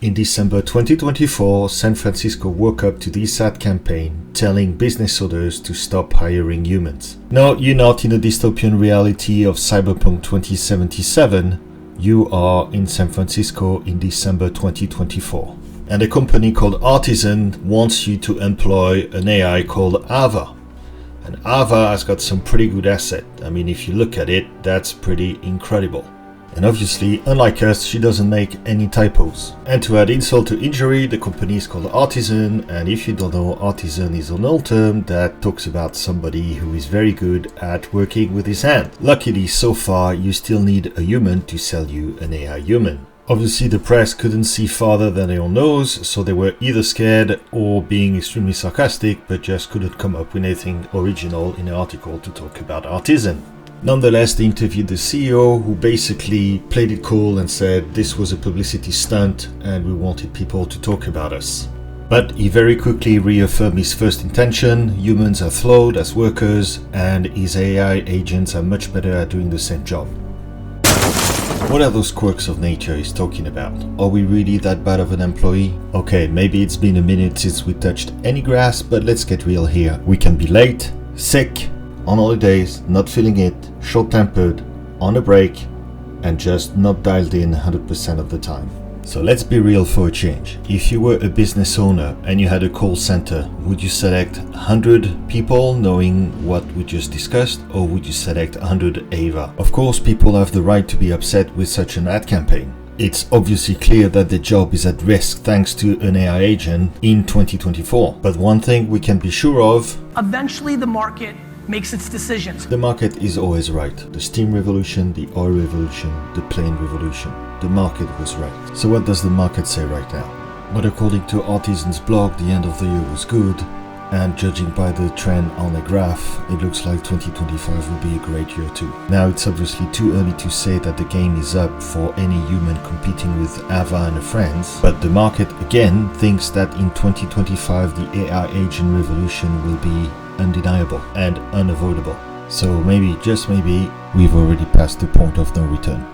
In December 2024, San Francisco woke up to this ad campaign telling business owners to stop hiring humans. No, you're not in a dystopian reality of Cyberpunk 2077. You are in San Francisco in December 2024. And a company called Artisan wants you to employ an AI called Ava. And Ava has got some pretty good asset. I mean, if you look at it, that's pretty incredible. And obviously, unlike us, she doesn't make any typos. And to add insult to injury, the company is called Artisan, and if you don't know, Artisan is an old term that talks about somebody who is very good at working with his hand. Luckily, so far, you still need a human to sell you an AI human. Obviously, the press couldn't see farther than their own nose, so they were either scared or being extremely sarcastic, but just couldn't come up with anything original in an article to talk about Artisan. Nonetheless, they interviewed the CEO, who basically played it cool and said this was a publicity stunt and we wanted people to talk about us. But he very quickly reaffirmed his first intention: humans are flawed as workers and his AI agents are much better at doing the same job. What are those quirks of nature he's talking about? Are we really that bad of an employee? Okay, maybe it's been a minute since we touched any grass, but let's get real here. We can be late, sick, on holidays, not feeling it, short-tempered, on a break, and just not dialed in 100% of the time. So let's be real for a change. If you were a business owner and you had a call center, would you select 100 people knowing what we just discussed, or would you select 100 Ava? Of course, people have the right to be upset with such an ad campaign. It's obviously clear that their job is at risk thanks to an AI agent in 2024. But one thing we can be sure of: eventually the market makes its decisions. The market is always right. The steam revolution, the oil revolution, the plane revolution. The market was right. So what does the market say right now? But according to Artisan's blog, the end of the year was good, and judging by the trend on the graph, it looks like 2025 will be a great year too. Now, it's obviously too early to say that the game is up for any human competing with Ava and her friends, but the market again thinks that in 2025 the AI agent revolution will be undeniable and unavoidable. So maybe, just maybe, we've already passed the point of no return.